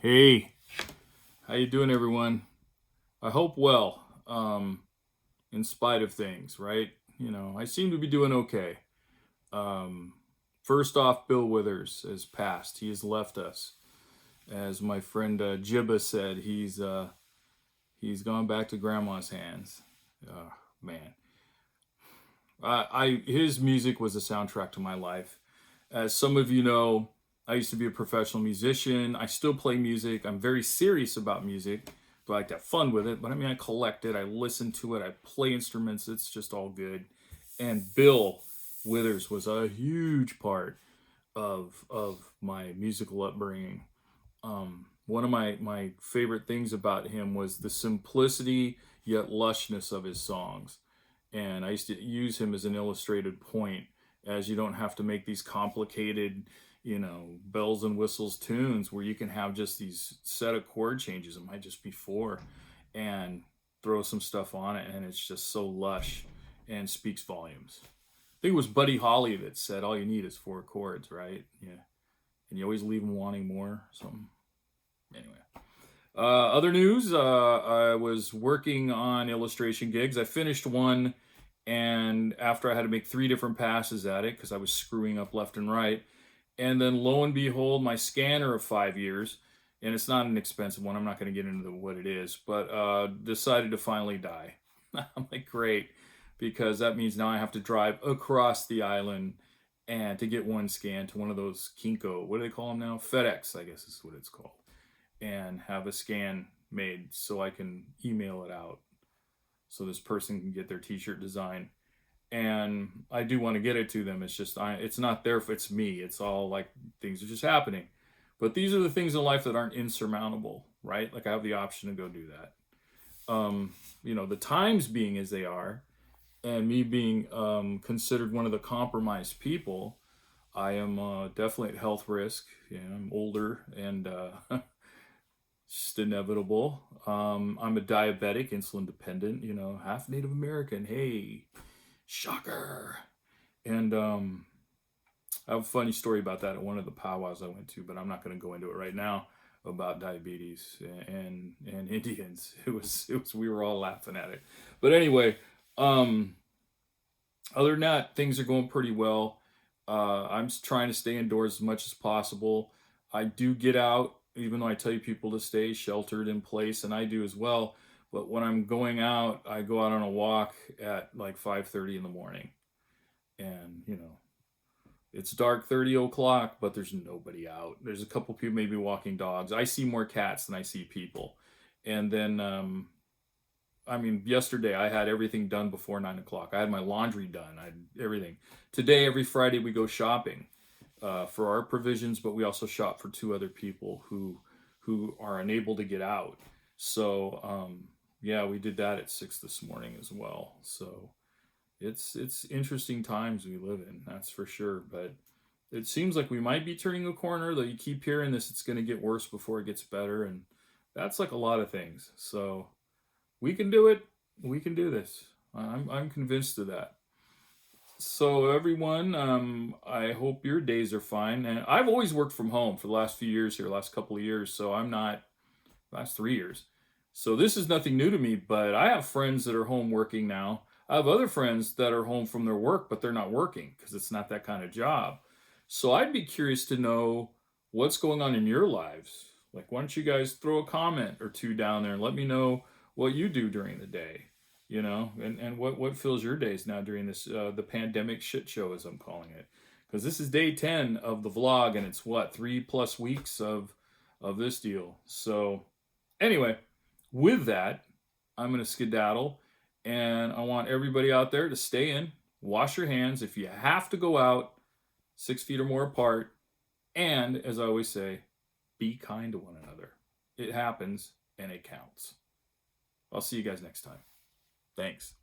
Hey, how you doing, everyone? I hope well, in spite of things, right? I seem to be doing okay. Um, First off, Bill Withers has passed. He has left us. As my friend Jibba said, he's gone back to grandma's hands. Man, his music was a soundtrack to my life. As some of you know, I used to be a professional musician. I still play music. I'm very serious about music. Do I like to have fun with it? But I mean, I collect it, I listen to it, I play instruments. It's just all good. And Bill Withers was a huge part of my musical upbringing. One of my favorite things about him was the simplicity yet lushness of his songs. And I used to use him as an illustrated point, as you don't have to make these complicated, bells and whistles tunes where you can have just these set of chord changes. It might just be four, and throw some stuff on it, and it's just so lush and speaks volumes. I think it was Buddy Holly that said, "All you need is four chords," right? Yeah, and you always leave them wanting more. Something. Anyway, other news. I was working on illustration gigs. I finished one, and after I had to make three different passes at it because I was screwing up left and right, and then lo and behold, my scanner of 5 years, and it's not an expensive one. I'm not going to get into what it is, but decided to finally die. I'm like, great, because that means now I have to drive across the island and to get one scan to one of those Kinko. What do they call them now? FedEx, I guess is what it's called, and have a scan made so I can email it out so this person can get their t-shirt design. And I do want to get it to them. It's just it's not there if it's me. It's all like things are just happening. But these are the things in life that aren't insurmountable, right? Like I have the option to go do that. The times being as they are, and me being considered one of the compromised people, I am definitely at health risk. Yeah, I'm older, and just inevitable. I'm a diabetic, insulin dependent, half Native American. Hey, shocker. And I have a funny story about that at one of the powwows I went to, but I'm not going to go into it right now about diabetes and Indians. It was we were all laughing at it. But anyway, um, other than that, things are going pretty well. I'm trying to stay indoors as much as possible. I do get out, even though I tell you people to stay sheltered in place, and I do as well. But when I'm going out, I go out on a walk at like 5:30 in the morning, and it's dark 30 o'clock, but there's nobody out. There's a couple people maybe walking dogs. I see more cats than I see people, and then I mean, yesterday I had everything done before 9 o'clock. I had my laundry done. I had everything. Today, every Friday, we go shopping for our provisions, but we also shop for two other people who are unable to get out. So yeah, we did that at 6 this morning as well. So it's interesting times we live in, that's for sure. But it seems like we might be turning a corner. Though you keep hearing this, it's going to get worse before it gets better, and that's like a lot of things. So we can do it. We can do this. I'm convinced of that. So everyone, I hope your days are fine. And I've always worked from home for the last few years here, last couple of years. So I'm not last 3 years. So this is nothing new to me. But I have friends that are home working now. I have other friends that are home from their work, but they're not working because it's not that kind of job. So I'd be curious to know what's going on in your lives. Like, why don't you guys throw a comment or two down there and let me know what you do during the day, and what fills your days now during this the pandemic shit show, as I'm calling it, because this is day 10 of the vlog, and it's what, 3+ weeks of this deal. So anyway, with that, I'm gonna skedaddle, and I want everybody out there to stay in, wash your hands if you have to go out, 6 feet or more apart, and as I always say, be kind to one another. It happens and it counts. I'll see you guys next time. Thanks.